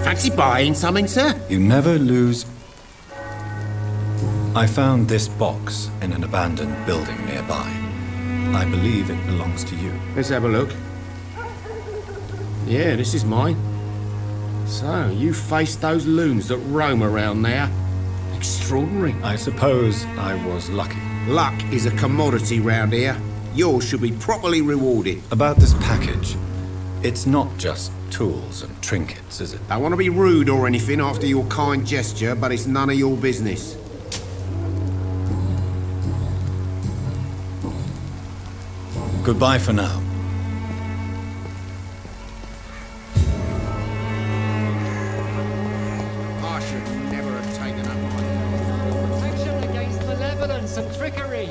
Fancy buying something, sir? You never lose... I found this box in an abandoned building nearby. I believe it belongs to you. Let's have a look. Yeah, this is mine. So, you faced those loons that roam around there. Extraordinary. I suppose I was lucky. Luck is a commodity round here. Yours should be properly rewarded. About this package, it's not just tools and trinkets, is it? I want to be rude or anything after your kind gesture, but it's none of your business. Goodbye for now. I should never have taken up my... Protection against malevolence and trickery.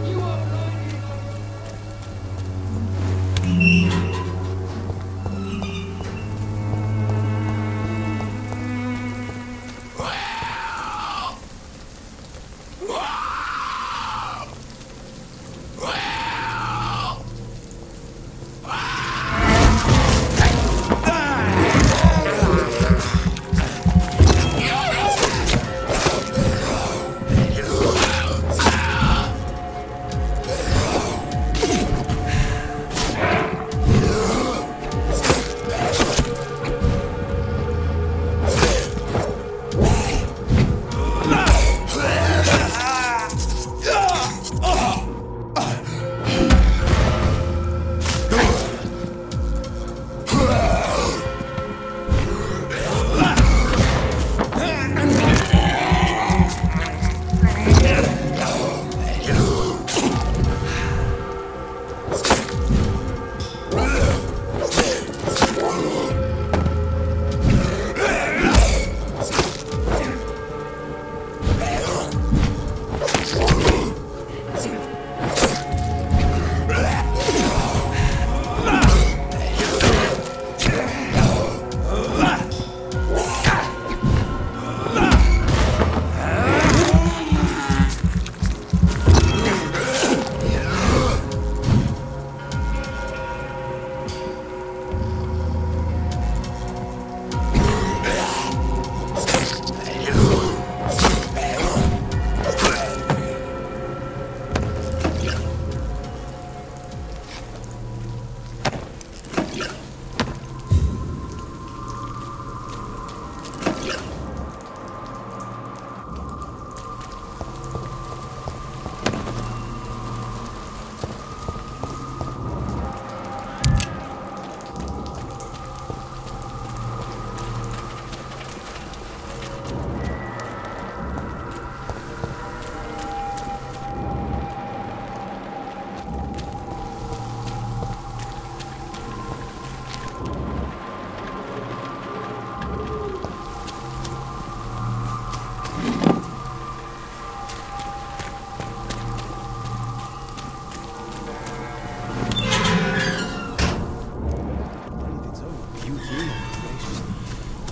You are right.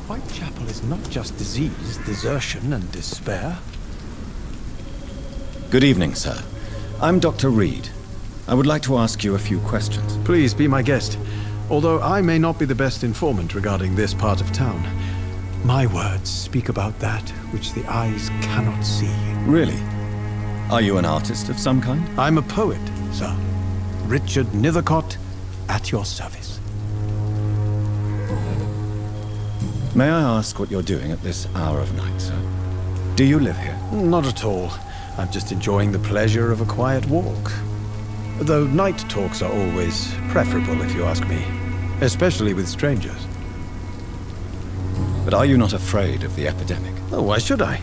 Whitechapel is not just disease, desertion, and despair. Good evening, sir. I'm Dr. Reed. I would like to ask you a few questions. Please be my guest. Although I may not be the best informant regarding this part of town, my words speak about that which the eyes cannot see. Really? Are you an artist of some kind? I'm a poet, sir. Richard Nethercott, at your service. May I ask what you're doing at this hour of night, sir? Do you live here? Not at all. I'm just enjoying the pleasure of a quiet walk. Though night talks are always preferable, if you ask me. Especially with strangers. But are you not afraid of the epidemic? Oh, why should I?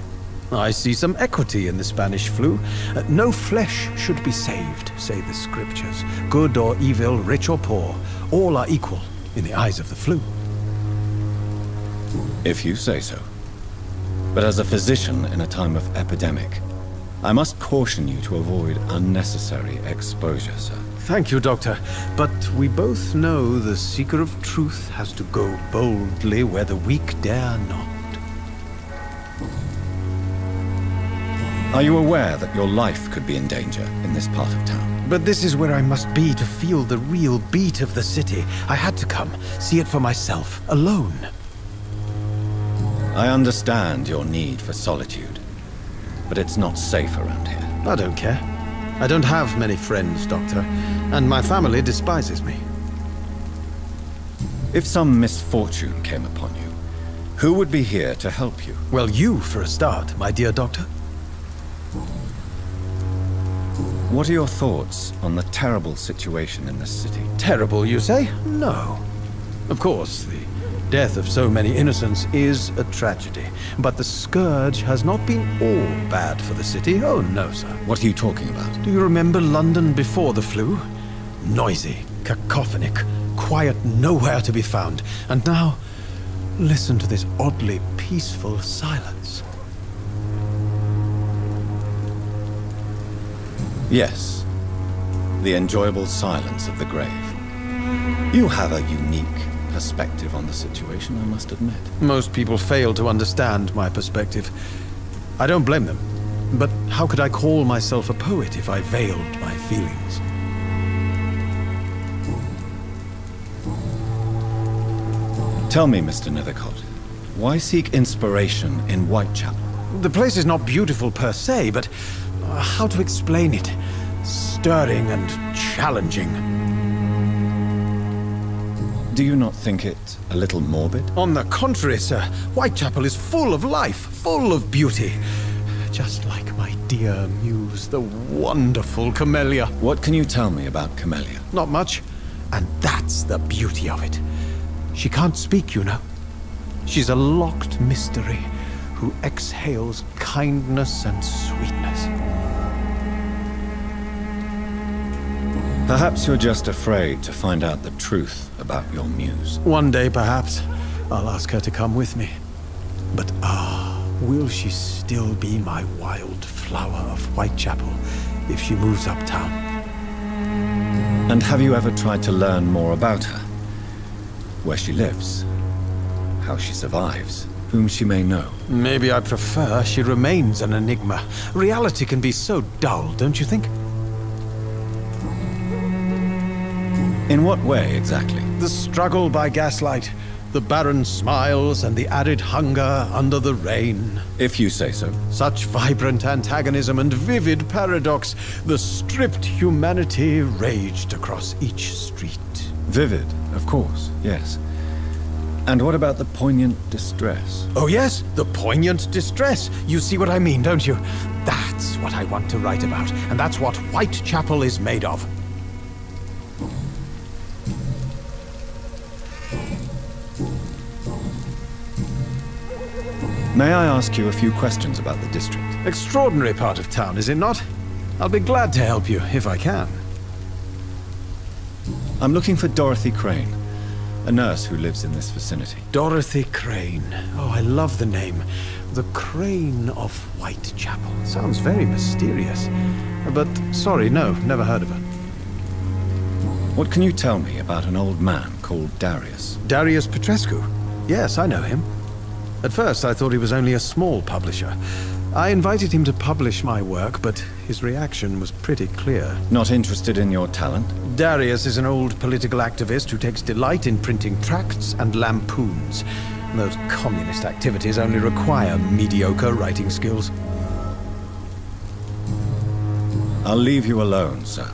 I see some equity in the Spanish flu. No flesh should be saved, say the scriptures. Good or evil, rich or poor, all are equal in the eyes of the flu. If you say so. But as a physician in a time of epidemic, I must caution you to avoid unnecessary exposure, sir. Thank you, Doctor. But we both know the seeker of truth has to go boldly where the weak dare not. Are you aware that your life could be in danger in this part of town? But this is where I must be to feel the real beat of the city. I had to come, see it for myself, alone. I understand your need for solitude, but it's not safe around here. I don't care. I don't have many friends, Doctor, and my family despises me. If some misfortune came upon you, who would be here to help you? Well, you for a start, my dear Doctor. What are your thoughts on the terrible situation in this city? Terrible, you say? No. Of course, the death of so many innocents is a tragedy. But the scourge has not been all bad for the city. Oh, no, sir. What are you talking about? Do you remember London before the flu? Noisy, cacophonic, quiet nowhere to be found. And now, listen to this oddly peaceful silence. Yes. The enjoyable silence of the grave. You have a unique perspective on the situation, I must admit. Most people fail to understand my perspective. I don't blame them. But how could I call myself a poet if I veiled my feelings? Tell me, Mr. Nethercott, why seek inspiration in Whitechapel? The place is not beautiful per se, but how to explain it? Stirring and challenging. Do you not think it a little morbid? On the contrary, sir. Whitechapel is full of life, full of beauty. Just like my dear muse, the wonderful Camellia. What can you tell me about Camellia? Not much. And that's the beauty of it. She can't speak, you know. She's a locked mystery who exhales kindness and sweetness. Perhaps you're just afraid to find out the truth about your muse. One day, perhaps, I'll ask her to come with me. But will she still be my wild flower of Whitechapel if she moves uptown? And have you ever tried to learn more about her? Where she lives, how she survives, whom she may know? Maybe I prefer she remains an enigma. Reality can be so dull, don't you think? In what way, exactly? The struggle by gaslight, the barren smiles and the added hunger under the rain. If you say so. Such vibrant antagonism and vivid paradox, the stripped humanity raged across each street. Vivid, of course, yes. And what about the poignant distress? Oh yes, the poignant distress. You see what I mean, don't you? That's what I want to write about, and that's what Whitechapel is made of. May I ask you a few questions about the district? Extraordinary part of town, is it not? I'll be glad to help you, if I can. I'm looking for Dorothy Crane, a nurse who lives in this vicinity. Dorothy Crane. Oh, I love the name. The Crane of Whitechapel. Sounds very mysterious. But, sorry, no, never heard of her. What can you tell me about an old man called Darius? Darius Petrescu? Yes, I know him. At first, I thought he was only a small publisher. I invited him to publish my work, but his reaction was pretty clear. Not interested in your talent? Darius is an old political activist who takes delight in printing tracts and lampoons. Those communist activities only require mediocre writing skills. I'll leave you alone, sir.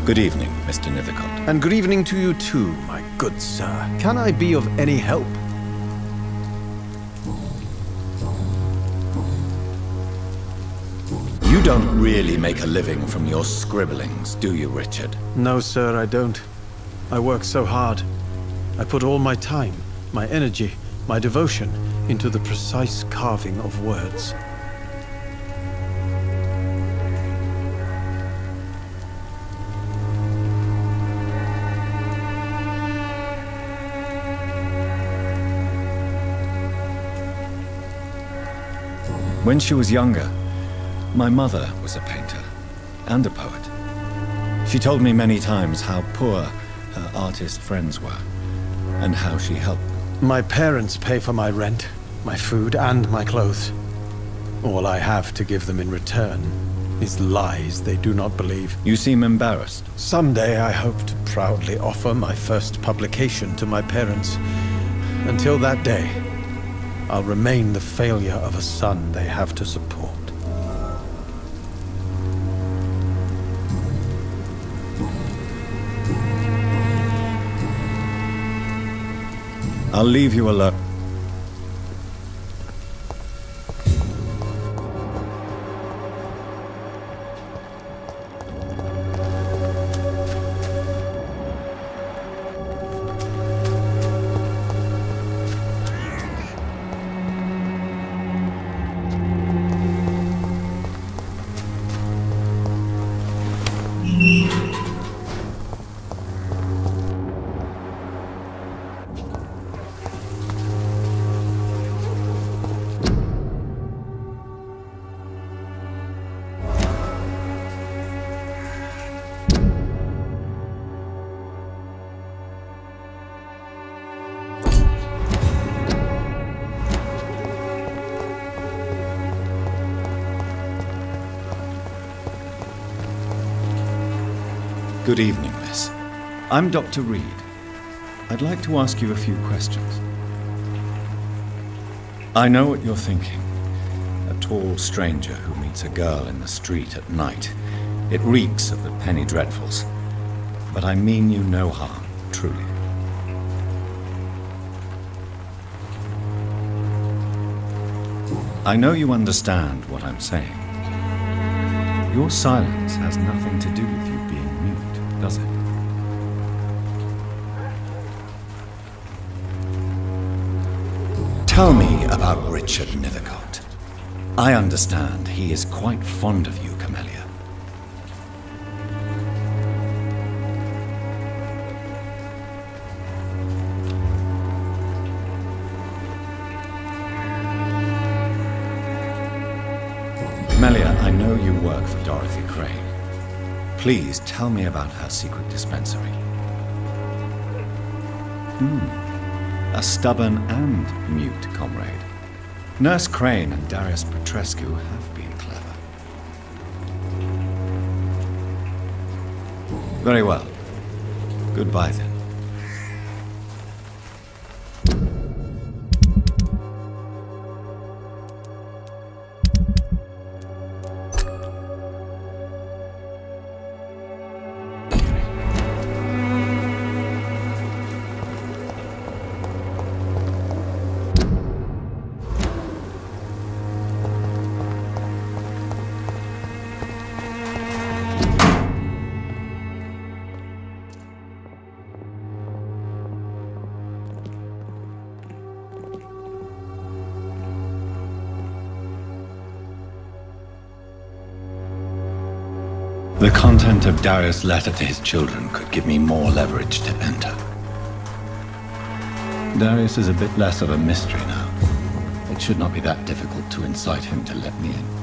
Good evening, Mr. Nithicott. And good evening to you too, my good sir. Can I be of any help? You don't really make a living from your scribblings, do you, Richard? No, sir, I don't. I work so hard. I put all my time, my energy, my devotion into the precise carving of words. When she was younger, my mother was a painter and a poet. She told me many times how poor her artist friends were and how she helped them. My parents pay for my rent, my food, and my clothes. All I have to give them in return is lies they do not believe. You seem embarrassed. Someday I hope to proudly offer my first publication to my parents. Until that day, I'll remain the failure of a son they have to support. I'll leave you alone. Good evening, miss. I'm Dr. Reed. I'd like to ask you a few questions. I know what you're thinking. A tall stranger who meets a girl in the street at night. It reeks of the penny dreadfuls. But I mean you no harm, truly. I know you understand what I'm saying. Your silence has nothing to do with you being mute, does it? Tell me about Richard Nithicott. I understand he is quite fond of you, Camellia. Camellia, I know you work for Dorothy Crane. Please tell me about her secret dispensary. A stubborn and mute comrade. Nurse Crane and Darius Petrescu have been clever. Very well. Goodbye then. The content of Darius' letter to his children could give me more leverage to enter. Darius is a bit less of a mystery now. It should not be that difficult to incite him to let me in.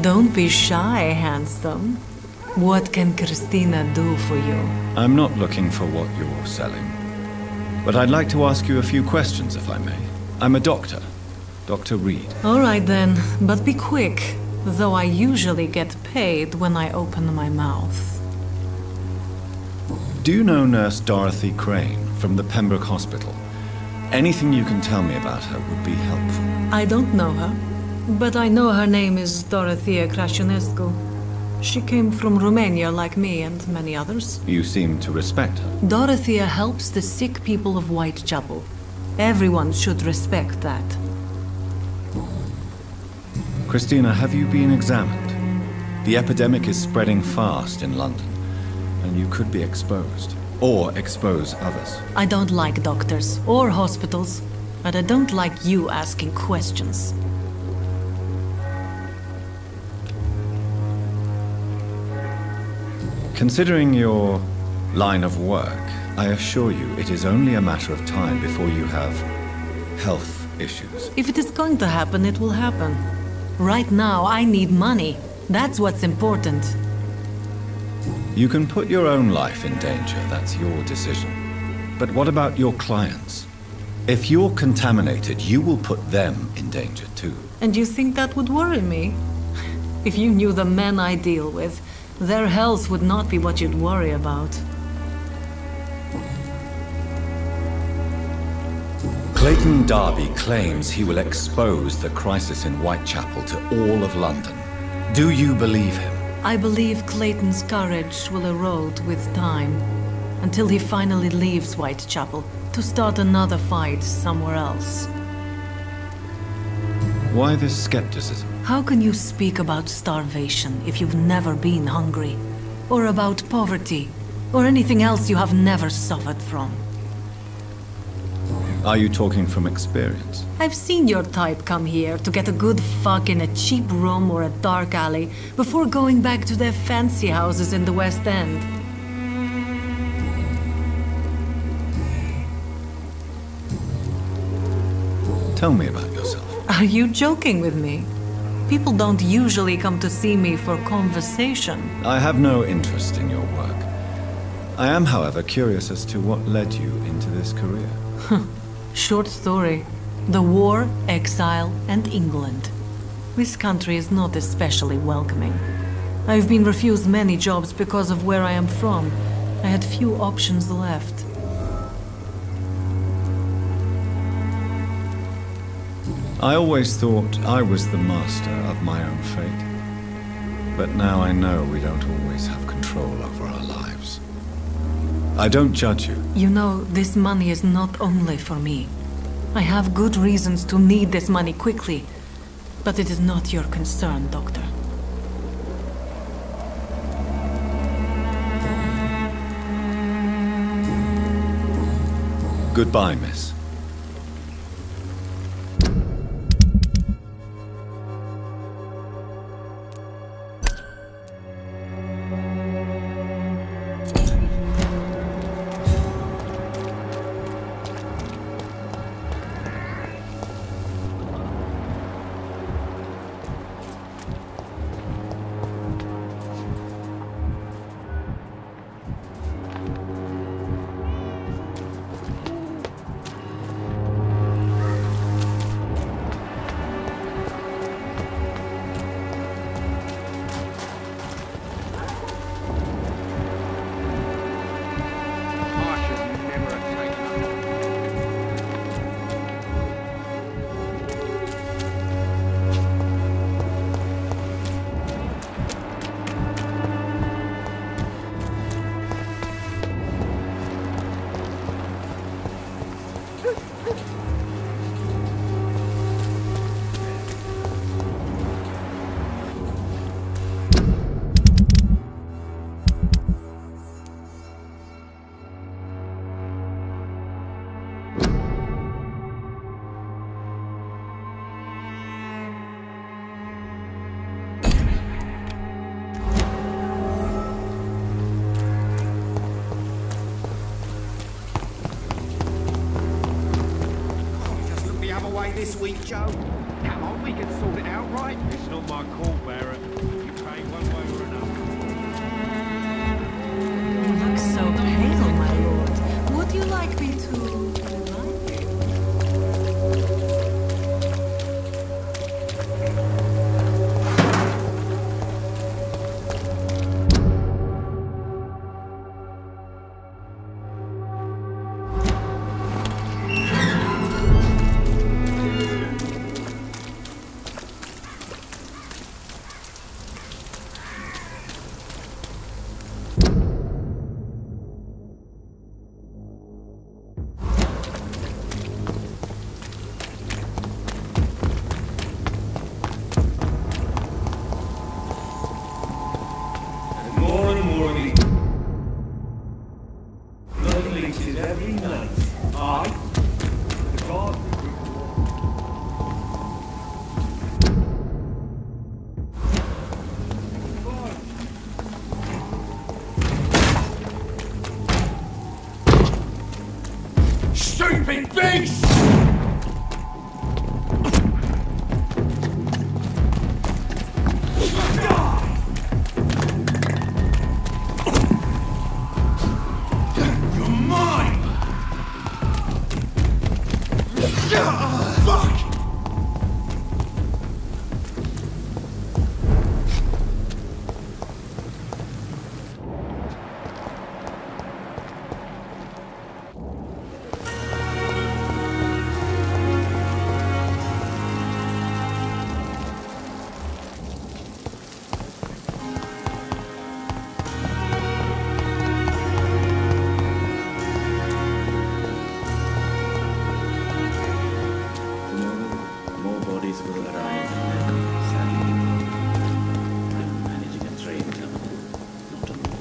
Don't be shy, handsome. What can Christina do for you? I'm not looking for what you're selling. But I'd like to ask you a few questions, if I may. I'm a doctor. Dr. Reed. All right then, but be quick. Though I usually get paid when I open my mouth. Do you know Nurse Dorothy Crane from the Pembroke Hospital? Anything you can tell me about her would be helpful. I don't know her, but I know her name is Dorothea Crăciunescu. She came from Romania like me and many others. You seem to respect her. Dorothea helps the sick people of Whitechapel. Everyone should respect that. Christina, have you been examined? The epidemic is spreading fast in London, and you could be exposed. Or expose others. I don't like doctors or hospitals, but I don't like you asking questions. Considering your line of work, I assure you it is only a matter of time before you have health issues. If it is going to happen, it will happen. Right now, I need money. That's what's important. You can put your own life in danger, that's your decision. But what about your clients? If you're contaminated, you will put them in danger too. And you think that would worry me? If you knew the men I deal with, their health would not be what you'd worry about. Clayton Darby claims he will expose the crisis in Whitechapel to all of London. Do you believe him? I believe Clayton's courage will erode with time, until he finally leaves Whitechapel to start another fight somewhere else. Why this skepticism? How can you speak about starvation if you've never been hungry? Or about poverty? Or anything else you have never suffered from? Are you talking from experience? I've seen your type come here to get a good fuck in a cheap room or a dark alley before going back to their fancy houses in the West End. Tell me about yourself. Are you joking with me? People don't usually come to see me for conversation. I have no interest in your work. I am, however, curious as to what led you into this career. Short story. The war, exile, and England. This country is not especially welcoming. I've been refused many jobs because of where I am from. I had few options left. I always thought I was the master of my own fate. But now I know we don't always have control over our lives. I don't judge you. You know, this money is not only for me. I have good reasons to need this money quickly, but it is not your concern, Doctor. Goodbye, miss. This week, Joe. Come on, we can sort it out, right? It's not my call, Barrett. You pay one way or another. stupid beast! You're mine! Fuck! More bodies will arrive, and then, sadly, I'm managing a train terminal, not a mall.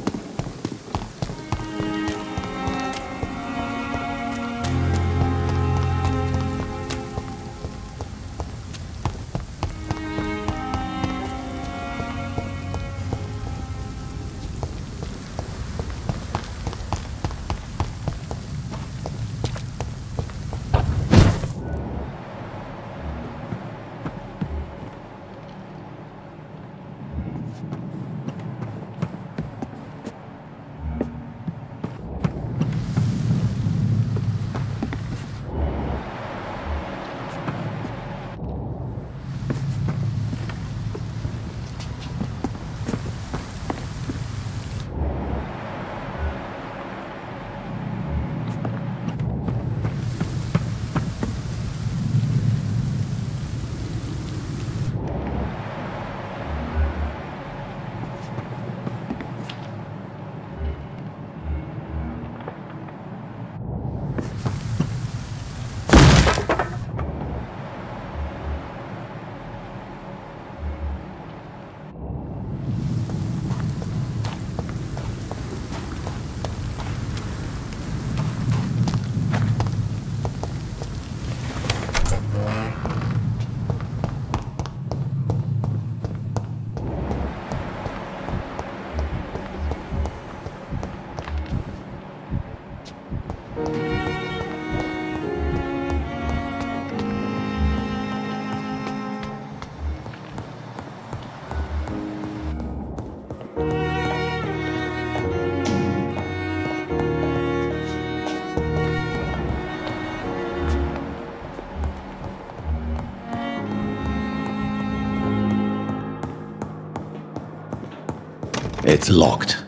It's locked.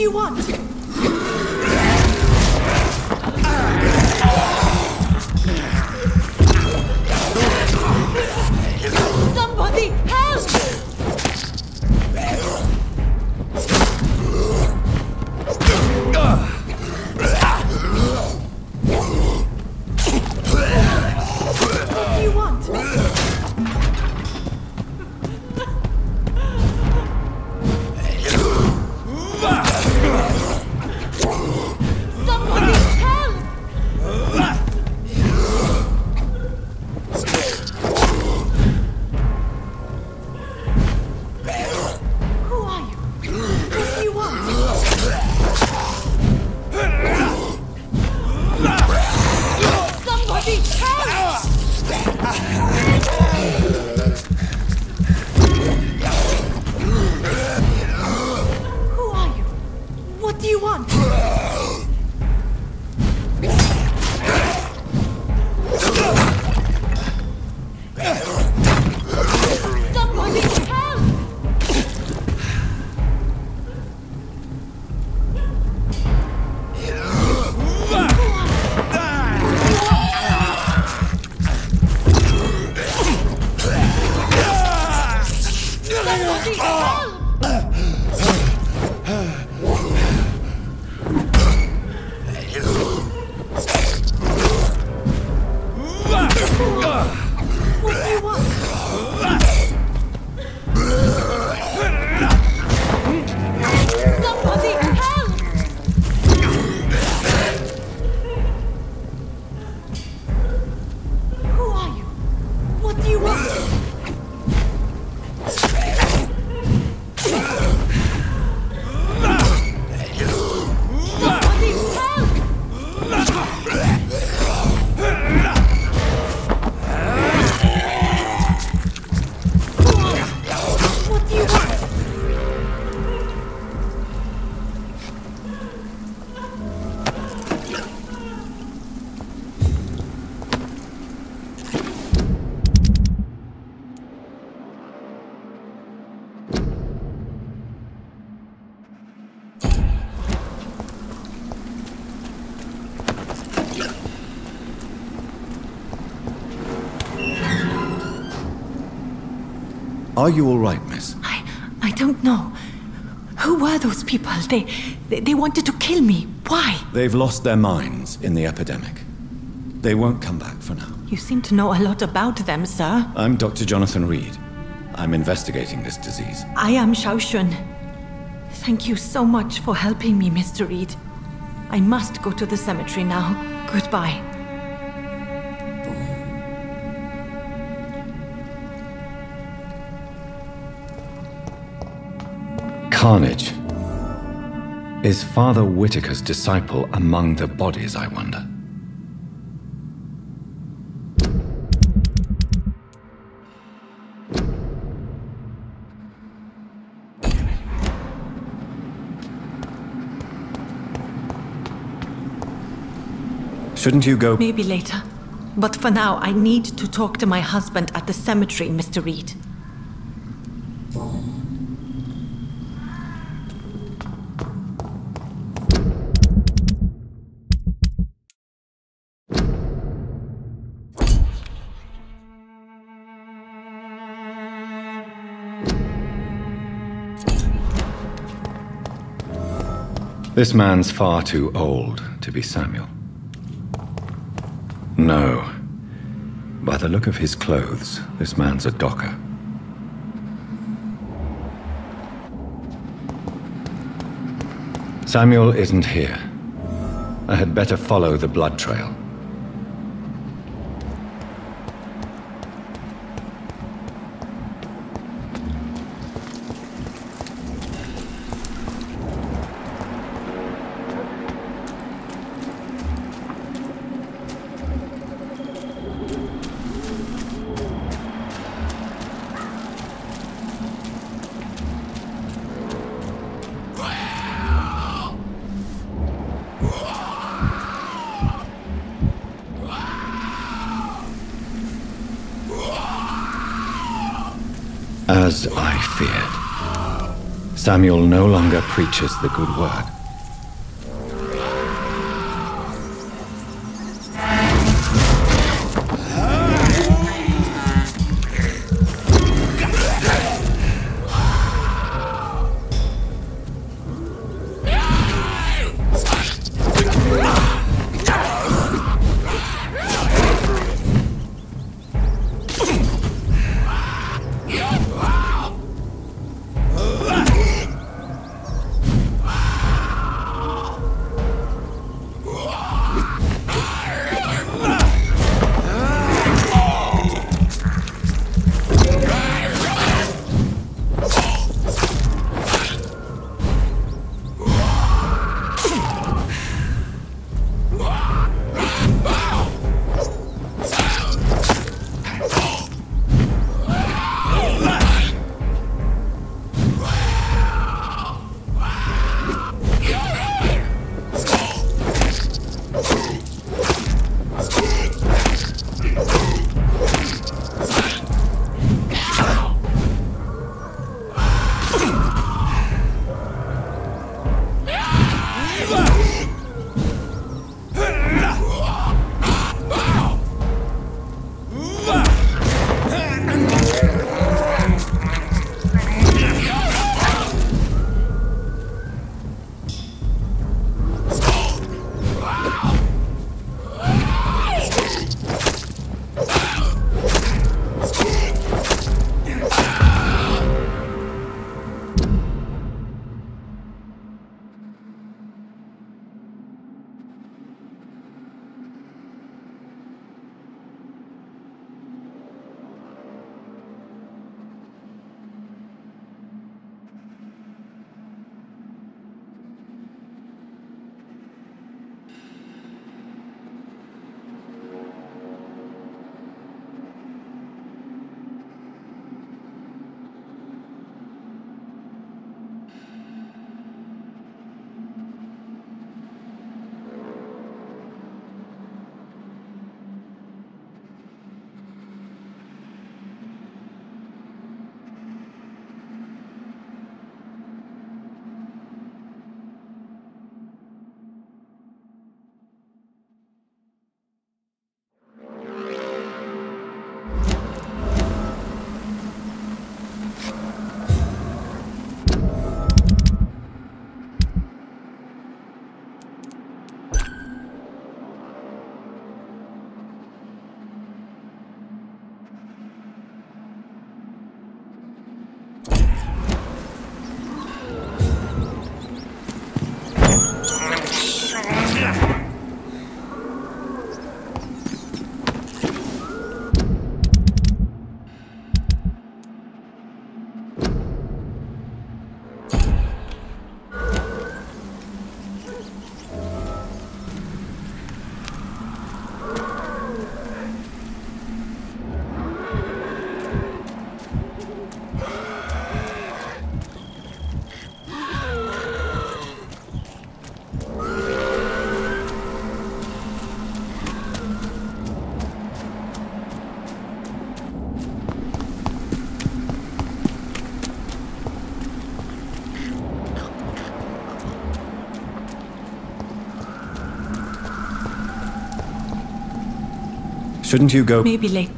you want? Somebody help! What do you want? Somebody help! Who are you? What do you want? Somebody help! Who are you? What do you want? Somebody help! Somebody help! What do you want? Somebody help! Who are you? What do you want? Somebody help! What do you want? Are you all right, miss? I don't know. Who were those people? They wanted to kill me. Why? They've lost their minds in the epidemic. They won't come back for now. You seem to know a lot about them, sir. I'm Dr. Jonathan Reed. I'm investigating this disease. I am Xiaoxun. Thank you so much for helping me, Mr. Reed. I must go to the cemetery now. Goodbye. Carnage. Is Father Whitaker's disciple among the bodies, I wonder? Shouldn't you go? Maybe later. But for now, I need to talk to my husband at the cemetery, Mr. Reed. This man's far too old to be Samuel. No. By the look of his clothes, this man's a docker. Samuel isn't here. I had better follow the blood trail. As I feared, Samuel no longer preaches the good word. Shouldn't you go? Maybe later.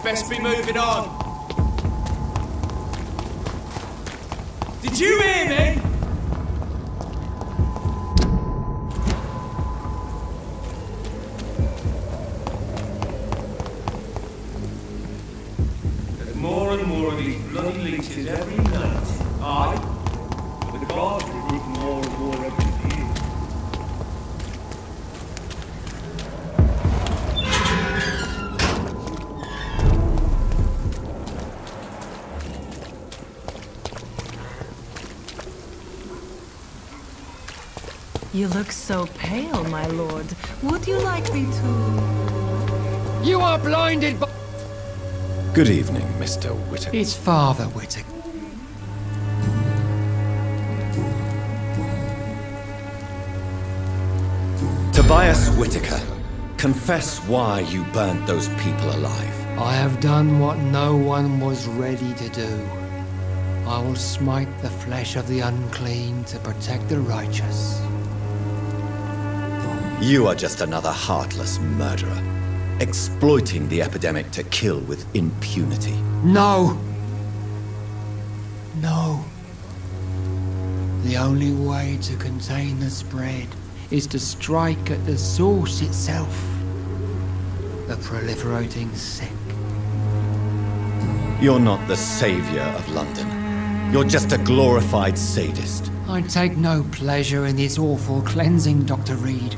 Best be moving on. Did you hear me? There's more and more of these bloody leeches every night. Aye, but the guards are recruiting more and more every year. You look so pale, my lord. Would you like me to... You are blinded by... Good evening, Mr. Whittaker. It's Father Whittaker. Tobias Whittaker, confess why you burnt those people alive. I have done what no one was ready to do. I will smite the flesh of the unclean to protect the righteous. You are just another heartless murderer, exploiting the epidemic to kill with impunity. No! No. The only way to contain the spread is to strike at the source itself. The proliferating sick. You're not the savior of London. You're just a glorified sadist. I take no pleasure in this awful cleansing, Dr. Reed.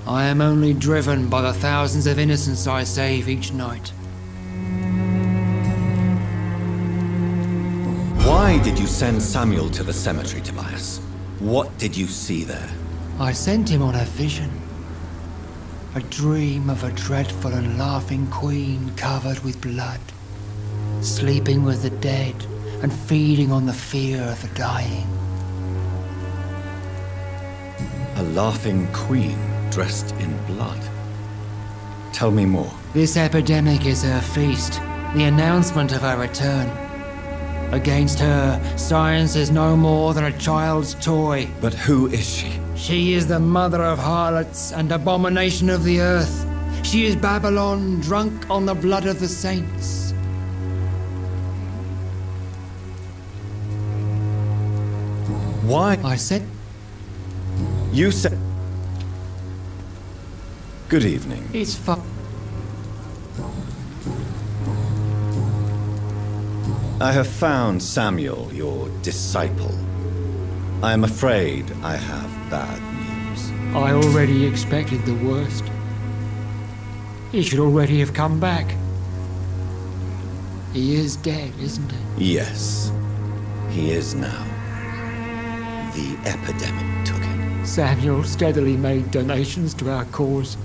I am only driven by the thousands of innocents I save each night. Why did you send Samuel to the cemetery, Tobias? What did you see there? I sent him on a vision. A dream of a dreadful and laughing queen covered with blood, sleeping with the dead and feeding on the fear of the dying. A laughing queen dressed in blood. Tell me more. This epidemic is her feast, the announcement of her return. Against her, science is no more than a child's toy. But who is she? She is the mother of harlots and abomination of the earth. She is Babylon, drunk on the blood of the saints. Why? I said... You said... Good evening. It's I have found Samuel, your disciple. I am afraid I have bad news. I already expected the worst. He should already have come back. He is dead, isn't he? Yes, he is now. The epidemic took him. Samuel steadily made donations to our cause.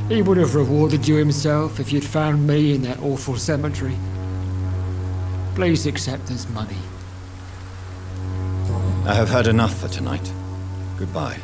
He would have rewarded you himself if you'd found me in that awful cemetery. Please accept this money. I have heard enough for tonight. Goodbye.